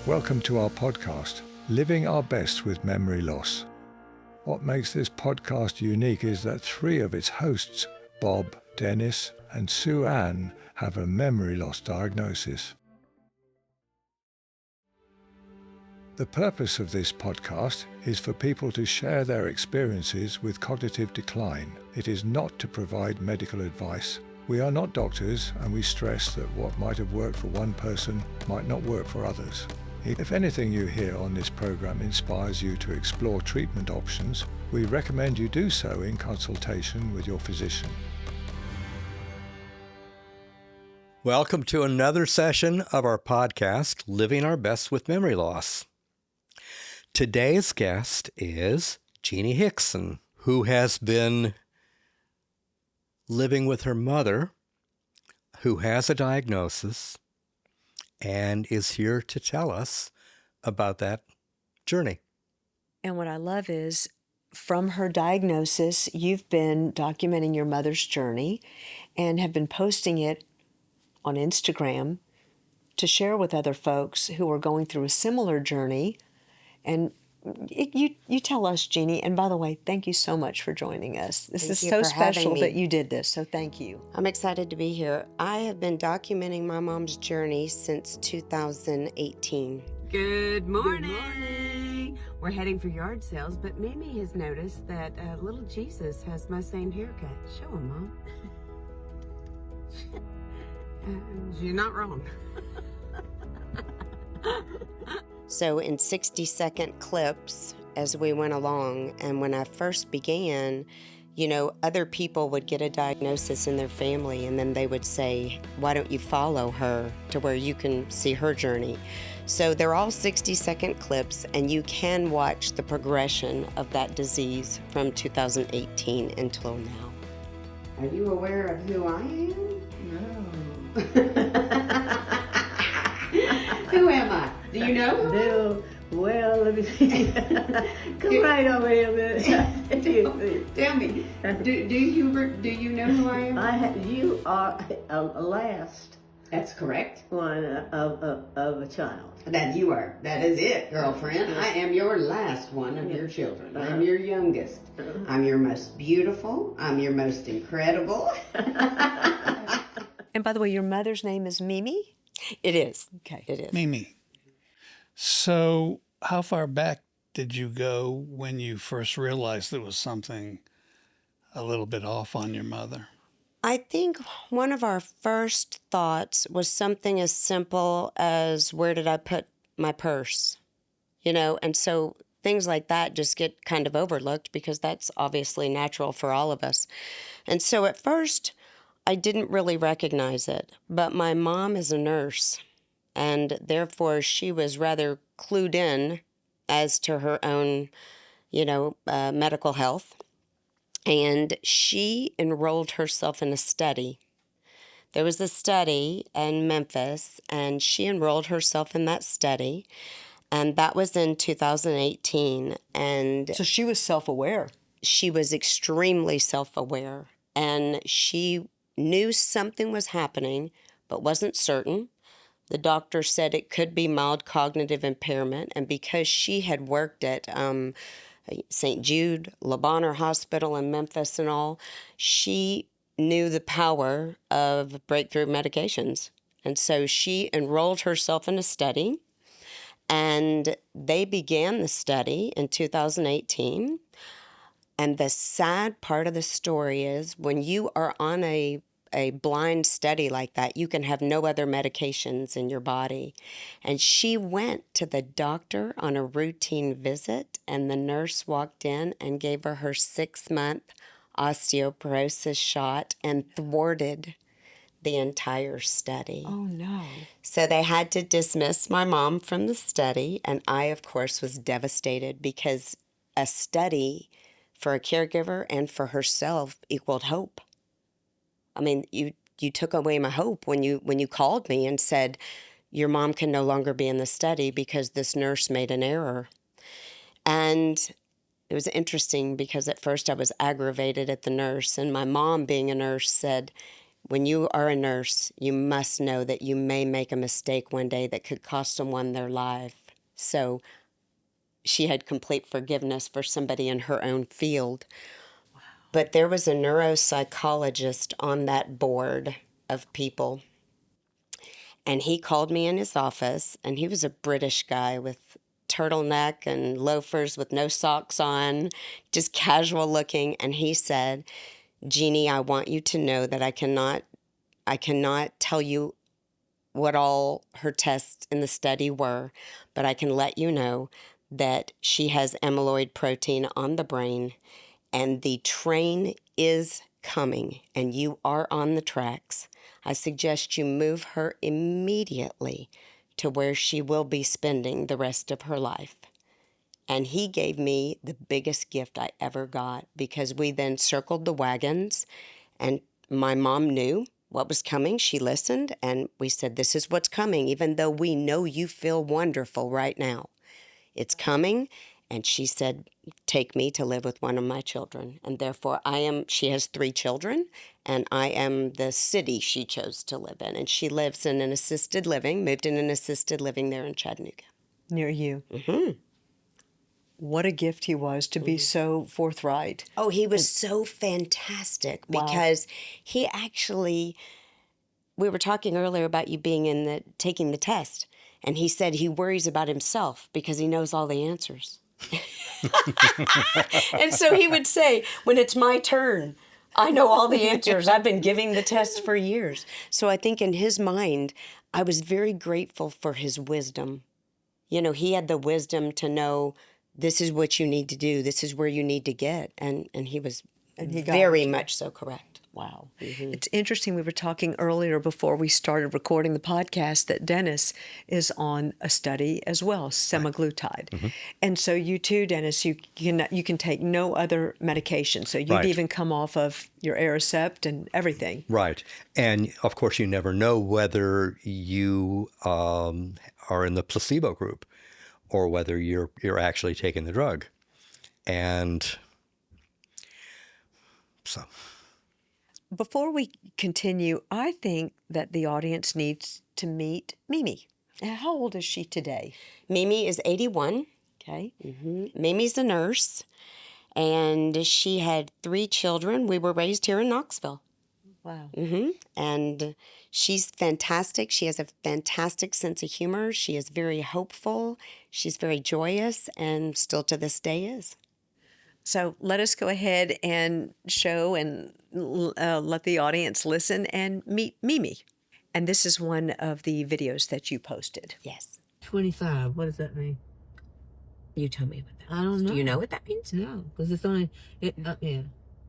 Welcome to our podcast, Living Our Best with Memory Loss. What makes this podcast unique is that 3 of its hosts, Bob, Dennis, and Sue Ann, have a memory loss diagnosis. The purpose of this podcast is for people to share their experiences with cognitive decline. It is not to provide medical advice. We are not doctors, and we stress that what might have worked for one person might not work for others. If anything you hear on this program inspires you to explore treatment options, we recommend you do so in consultation with your physician. Welcome to another session of our podcast, Living Our Best with Memory Loss. Today's guest is Jeannie Hixon, who has been living with her mother, who has a diagnosis, and is here to tell us about that journey. And what I love is, from her diagnosis, you've been documenting your mother's journey and have been posting it on Instagram to share with other folks who are going through a similar journey. And you tell us, Jeannie, and by the way, thank you so much for joining us. This is so special that you did this, so thank you. I'm excited to be here. I have been documenting my mom's journey since 2018. Good morning. We're heading for yard sales, but Mimi has noticed that little Jesus has my same haircut. Show him, Mom. You're not wrong. So in 60-second clips as we went along, and when I first began, other people would get a diagnosis in their family, and then they would say, why don't you follow her to where you can see her journey? So they're all 60-second clips, and you can watch the progression of that disease from 2018 until now. Are you aware of who I am? No. Who am I? Do you know who? No. Well, let me see. Come right over here, Tell me. Do you know who I am? You are a last That's correct. one of a child. That you are. That is it, girlfriend. I am your last one of your children. I'm your youngest. I'm your most beautiful. I'm your most incredible. And by the way, your mother's name is Mimi? It is. Okay. It is. Mimi. So how far back did you go when you first realized there was something a little bit off on your mother? I think one of our first thoughts was something as simple as, where did I put my purse? And so things like that just get kind of overlooked because that's obviously natural for all of us. And so at first, I didn't really recognize it, but my mom is a nurse, and therefore she was rather clued in as to her own, medical health. And she enrolled herself in a study. There was a study in Memphis, and she enrolled herself in that study, and that was in 2018. And So she was self-aware. she was extremely self-aware, and she knew something was happening, but wasn't certain. The doctor said it could be mild cognitive impairment, and because she had worked at St. Jude, Le Bonheur Hospital in Memphis and all, she knew the power of breakthrough medications. And so she enrolled herself in a study, and they began the study in 2018. And the sad part of the story is, when you are on a blind study like that, you can have no other medications in your body. And she went to the doctor on a routine visit, and the nurse walked in and gave her 6-month osteoporosis shot and thwarted the entire study. Oh, no. So they had to dismiss my mom from the study, and I, of course, was devastated because a study for a caregiver and for herself equaled hope. I mean, you took away my hope when you called me and said, your mom can no longer be in the study because this nurse made an error. And it was interesting because at first I was aggravated at the nurse, and my mom, being a nurse, said, when you are a nurse, you must know that you may make a mistake one day that could cost someone their life. So she had complete forgiveness for somebody in her own field. Wow. But there was a neuropsychologist on that board of people. And he called me in his office, and he was a British guy with turtleneck and loafers with no socks on, just casual looking. And he said, Jeannie, I want you to know that I cannot tell you what all her tests in the study were, but I can let you know that she has amyloid protein on the brain, and the train is coming, and you are on the tracks. I suggest you move her immediately to where she will be spending the rest of her life. And he gave me the biggest gift I ever got, because we then circled the wagons, and my mom knew what was coming. She listened, and we said, this is what's coming, even though we know you feel wonderful right now. It's coming. And she said, take me to live with one of my children. And therefore she has 3 children, and I am the city she chose to live in. And she lives in an assisted living, moved in an assisted living there in Chattanooga. Near you. Mm-hmm. What a gift he was to be so forthright. Oh, he was so fantastic, because he actually, we were talking earlier about you being taking the test. And he said he worries about himself because he knows all the answers. And so he would say, when it's my turn, I know all the answers. I've been giving the test for years. So I think in his mind, I was very grateful for his wisdom. You know, he had the wisdom to know this is what you need to do. This is where you need to get. And he was very much so correct. Wow. Mm-hmm. It's interesting. We were talking earlier before we started recording the podcast that Dennis is on a study as well, semaglutide. Right. Mm-hmm. And so you too, Dennis, you can take no other medication. So you'd even come off of your Aricept and everything. Right. And of course, you never know whether you are in the placebo group or whether you're actually taking the drug. And so... Before we continue, I think that the audience needs to meet Mimi. How old is she today? Mimi is 81. Okay. Mm-hmm. Mimi's a nurse, and she had 3 children. We were raised here in Knoxville. Wow. Mm-hmm. And she's fantastic. She has a fantastic sense of humor. She is very hopeful. She's very joyous, and still to this day is. So let us go ahead and show and let the audience listen and meet Mimi. And this is one of the videos that you posted. Yes. 25. What does that mean? You tell me what that I don't means. know. Do you know what that means? No, because it's only, yeah.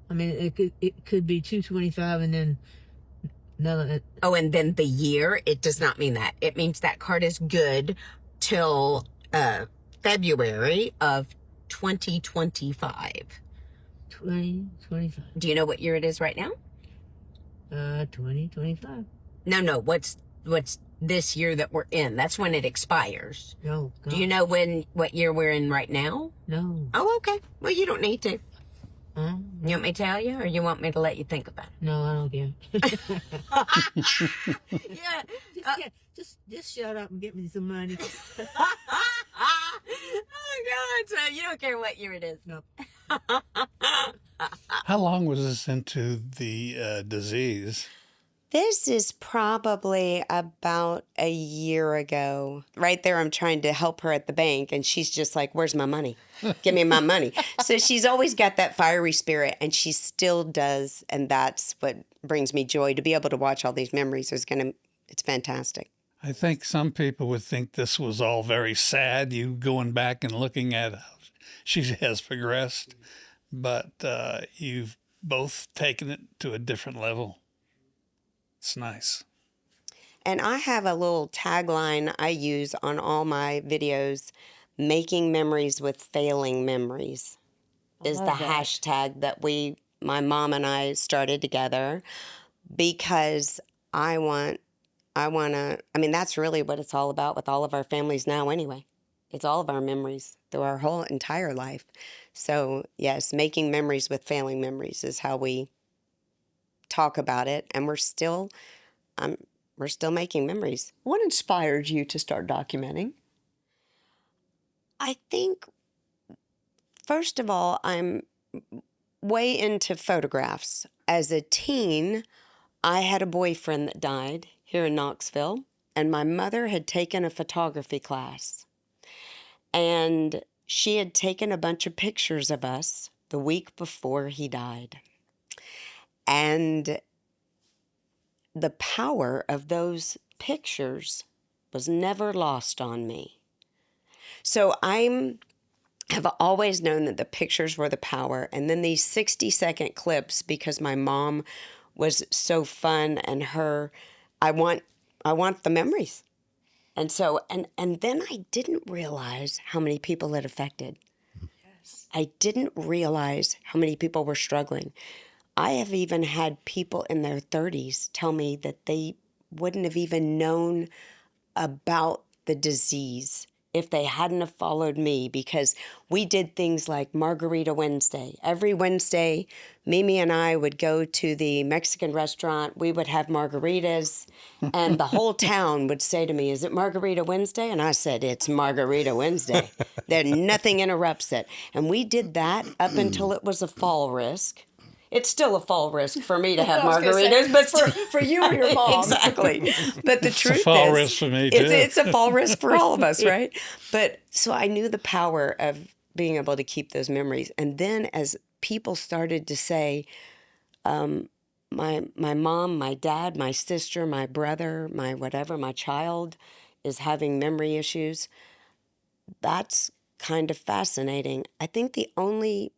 I mean, it could be 225 and then another. Oh, and then the year, it does not mean that. It means that card is good till February of 2025. 2025. Do you know what year it is right now? 2025. No. What's this year that we're in? That's when it expires. No. God. Do you know what year we're in right now? No. Oh, okay. Well, you don't need to. No. You want me to tell you, or you want me to let you think about it? No, I don't care. Yeah. Just shut up and get me some money. Oh God! So you don't care what year it is? No. How long was this into the disease? This is probably about a year ago. Right there, I'm trying to help her at the bank, and she's just like, where's my money? Give me my money. So she's always got that fiery spirit, and she still does, and that's what brings me joy. To be able to watch all these memories it's fantastic. I think some people would think this was all very sad, you going back and looking at how she has progressed, but you've both taken it to a different level. It's nice. And I have a little tagline I use on all my videos, making memories with failing memories is the hashtag that my mom and I started together, because I mean, that's really what it's all about with all of our families now anyway. It's all of our memories through our whole entire life. So yes, making memories with failing memories is how we talk about it, and we're still making memories. What inspired you to start documenting? I think, first of all, I'm way into photographs. As a teen, I had a boyfriend that died here in Knoxville, and my mother had taken a photography class. And she had taken a bunch of pictures of us the week before he died. And the power of those pictures was never lost on me. So have always known that the pictures were the power. And then these 60-second clips, because my mom was so fun, and I want the memories. And so, and then I didn't realize how many people it affected. Yes. I didn't realize how many people were struggling. I have even had people in their 30s tell me that they wouldn't have even known about the disease if they hadn't have followed me, because we did things like Margarita Wednesday. Every Wednesday, Mimi and I would go to the Mexican restaurant. We would have margaritas, and the whole town would say to me, "Is it Margarita Wednesday?" And I said, "It's Margarita Wednesday." That nothing interrupts it. And we did that up until it was a fall risk. It's still a fall risk for me to have margaritas, but for you or your mom. Exactly. But the truth is, It's a fall risk for me, too. It's a fall risk for all of us, right? But so I knew the power of being able to keep those memories. And then as people started to say, my mom, my dad, my sister, my brother, my whatever, my child is having memory issues, that's kind of fascinating. I think the only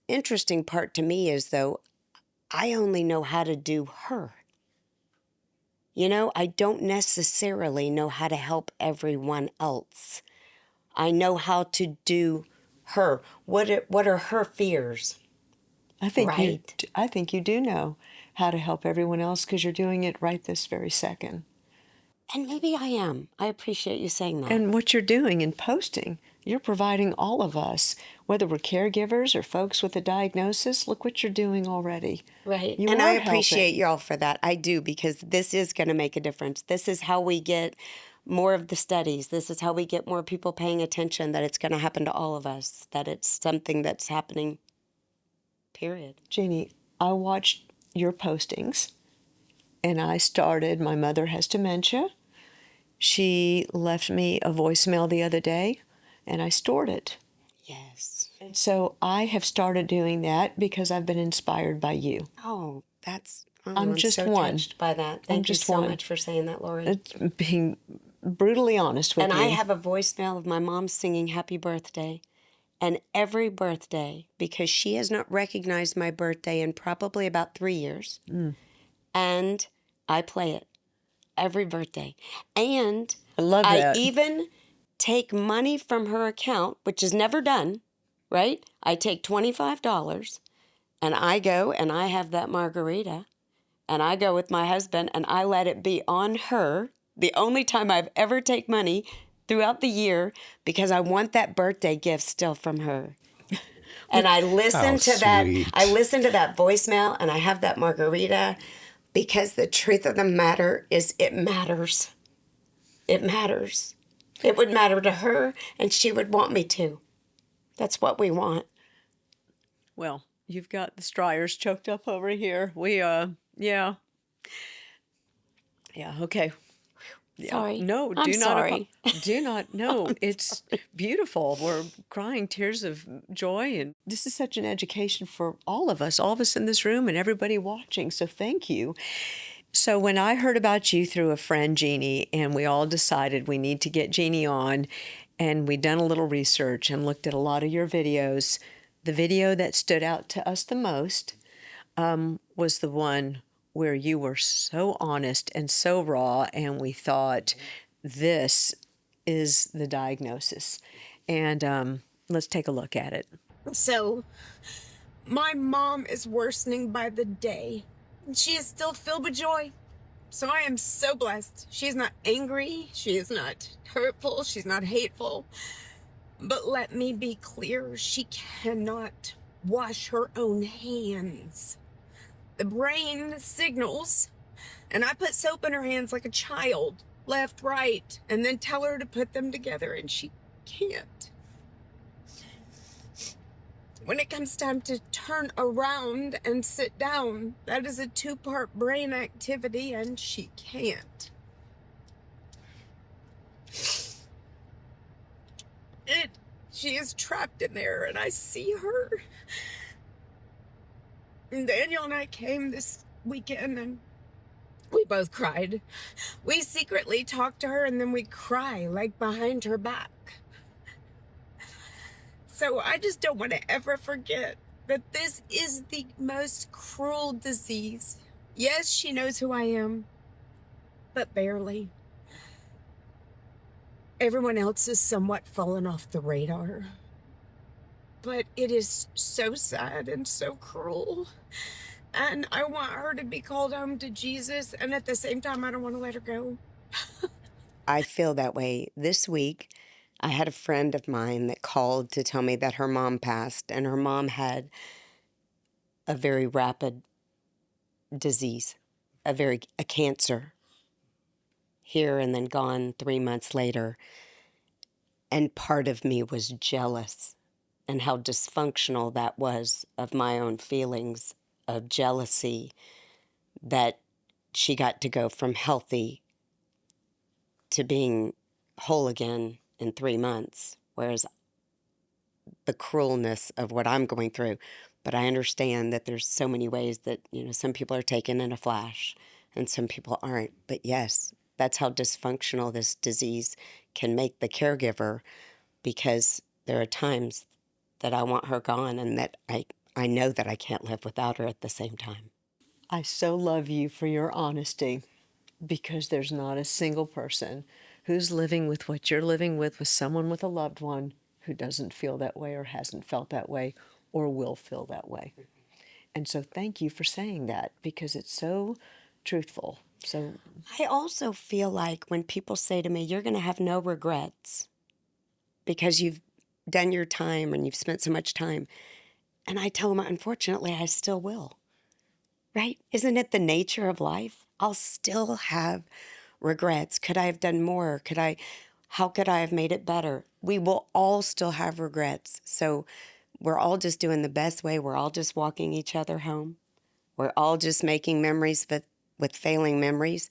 interesting part to me is, though, I only know how to do her. You know, I don't necessarily know how to help everyone else. I know how to do her. What are her fears? I think Right. I think you do know how to help everyone else, because you're doing it right this very second. And maybe I am. I appreciate you saying that. And what you're doing in posting, you're providing all of us, whether we're caregivers or folks with a diagnosis, look what you're doing already. Right. You And are I appreciate helping. y'all for that. I do, because this is going to make a difference. This is how we get more of the studies. This is how we get more people paying attention, that it's going to happen to all of us, that it's something that's happening, period. Jeannie, I watched your postings, and my mother has dementia. She left me a voicemail the other day, and I stored it. Yes. And so I have started doing that because I've been inspired by you. Oh, I'm just so one. touched by that. Thank you just so one. much for saying that, Lori. It's being brutally honest with And you. I have a voicemail of my mom singing happy birthday. And every birthday, because she has not recognized my birthday in probably about 3 years, and I play it every birthday. And I love I that. even take money from her account, which is never done, right? I take $25 and I go and I have that margarita, and I go with my husband and I let it be on her, the only time I've ever take money throughout the year, because I want that birthday gift still from her. And I listen to that. sweet. I listen to that voicemail, and I have that margarita, because the truth of the matter is, it matters. It matters. It would matter to her, and she would want me to. That's what we want. Well, you've got the striers choked up over here. Yeah, okay. Yeah. Sorry. No, I'm do not. sorry. Do not. No, it's beautiful. We're crying tears of joy, and this is such an education for all of us in this room and everybody watching. So thank you. So when I heard about you through a friend, Jeannie, and we all decided we need to get Jeannie on, and we'd done a little research and looked at a lot of your videos, the video that stood out to us the most was the one where you were so honest and so raw, and we thought, this is the diagnosis. And let's take a look at it. So, my mom is worsening by the day. She is still filled with joy. So I am so blessed. She is not angry. She is not hurtful. She's not hateful. But let me be clear, she cannot wash her own hands. the brain signals, and I put soap in her hands like a child, left, right, and then tell her to put them together, and she can't. When it comes time to turn around and sit down, that is a 2-part brain activity, and she can't. She is trapped in there, and I see her. And Daniel and I came this weekend, and we both cried. We secretly talk to her, and then we cry, like behind her back. So I just don't want to ever forget that this is the most cruel disease. Yes, she knows who I am, but barely. Everyone else is somewhat fallen off the radar. But it is so sad and so cruel. And I want her to be called home to Jesus, and at the same time, I don't want to let her go. I feel that way. This week, I had a friend of mine that called to tell me that her mom passed, and her mom had a very rapid disease, a cancer here and then gone 3 months later. And part of me was jealous, and how dysfunctional that was of my own feelings of jealousy that she got to go from healthy to being whole again in 3 months, whereas the cruelness of what I'm going through. But I understand that there's so many ways that, some people are taken in a flash and some people aren't. But yes, that's how dysfunctional this disease can make the caregiver, because there are times that I want her gone and that I know that I can't live without her at the same time. I so love you for your honesty, because there's not a single person who's living with what you're living with someone with a loved one who doesn't feel that way or hasn't felt that way or will feel that way. And so thank you for saying that, because it's so truthful. So I also feel like when people say to me, you're going to have no regrets because you've done your time and you've spent so much time. And I tell them, unfortunately, I still will. Right? Isn't it the nature of life? I'll still have regrets. Could I have done more? How could I have made it better? We will all still have regrets. So we're all just doing the best way. We're all just walking each other home. We're all just making memories with failing memories.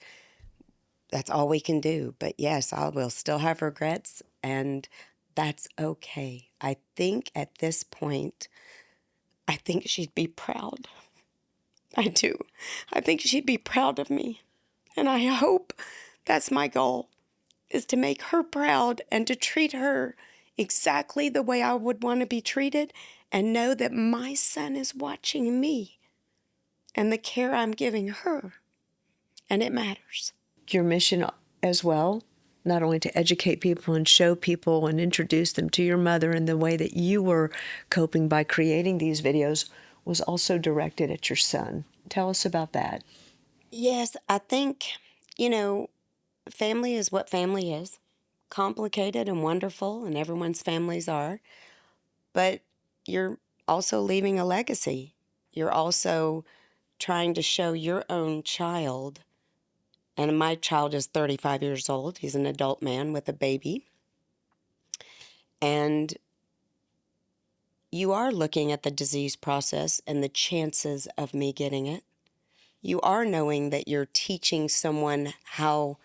That's all we can do. But yes, I will still have regrets, and that's okay. I think at this point, I think she'd be proud. I do. I think she'd be proud of me. And I hope that's my goal, is to make her proud and to treat her exactly the way I would want to be treated, and know that my son is watching me and the care I'm giving her. And it matters. your mission as well, not only to educate people and show people and introduce them to your mother in the way that you were coping by creating these videos, was also directed at your son. Tell us about that. Yes, I think, family is what family is. Complicated and wonderful, and everyone's families are. But you're also leaving a legacy. You're also trying to show your own child. And my child is 35 years old. He's an adult man with a baby. And you are looking at the disease process and the chances of me getting it. You are knowing that you're teaching someone how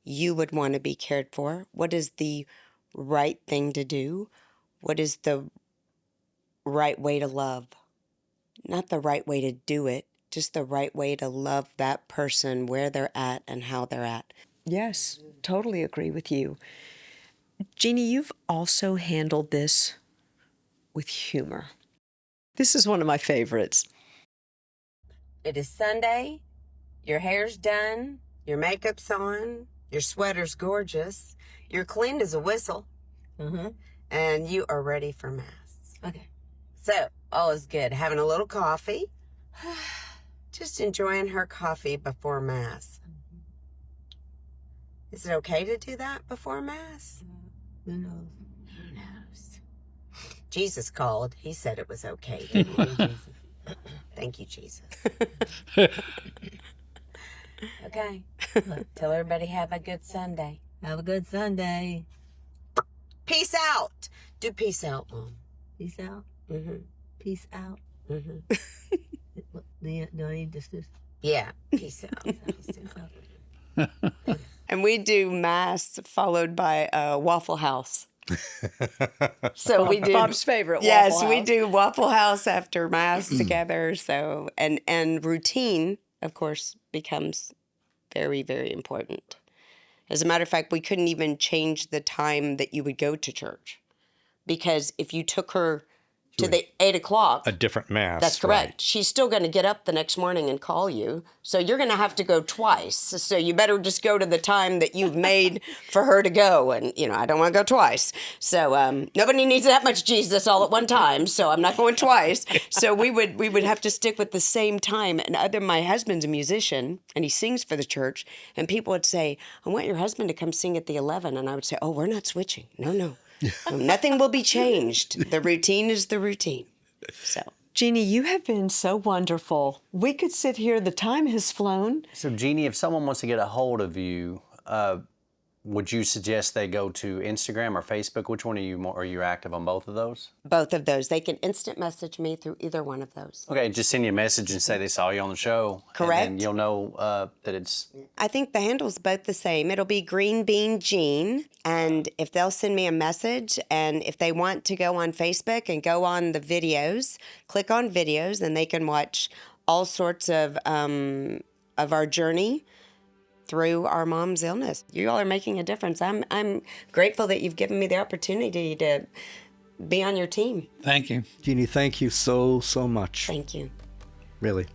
you would want to be cared for. What is the right thing to do? What is the right way to love? Not the right way to do it, just the right way to love that person where they're at and how they're at. Yes, totally agree with you. Jeannie, you've also handled this with humor. This is one of my favorites. It is Sunday. Your hair's done. Your makeup's on. Your sweater's gorgeous. You're clean as a whistle. And you are ready for Mass. Okay. So, all is good. Having a little coffee. Just enjoying her coffee before Mass. Is it okay to do that before Mass? Who knows? Who knows? Jesus called. He said it was okay. Didn't he? Thank you, Jesus. Okay. Tell everybody have a good Sunday. Have a good Sunday. Peace out. Do peace out, Mom. Peace out. Mm-hmm. Peace out. Mm-hmm. Do I need this? Yeah, peace out. And we do Mass followed by Waffle House. So we do Bob's favorite. Yes, Waffle we House. do Waffle House after Mass together. So and routine, of course, becomes very, very important. As a matter of fact, we couldn't even change the time that you would go to church, because if you took her to the 8 o'clock, A different mass. that's correct. right. She's still going to get up the next morning and call you. So you're going to have to go twice. So you better just go to the time that you've made for her to go. And, I don't want to go twice. So nobody needs that much Jesus all at one time. So I'm not going twice. So we would have to stick with the same time. And my husband's a musician and he sings for the church. And people would say, I want your husband to come sing at the 11. And I would say, oh, we're not switching. No. Nothing will be changed. The routine is the routine. So, Jeannie, you have been so wonderful. We could sit here. The time has flown. So, Jeannie, if someone wants to get a hold of you, would you suggest they go to Instagram or Facebook? Which one are you active on both of those? both of those. They can instant message me through either one of those. Okay, just send you a message and say they saw you on the show. Correct. And you'll know that it's... I think the handle's both the same. It'll be Green Bean Jean. And if they'll send me a message, and if they want to go on Facebook and go on the videos, click on videos, and they can watch all sorts of our journey through our mom's illness. You all are making a difference. I'm grateful that you've given me the opportunity to be on your team. Thank you. Jeannie, thank you so much. Thank you. Really.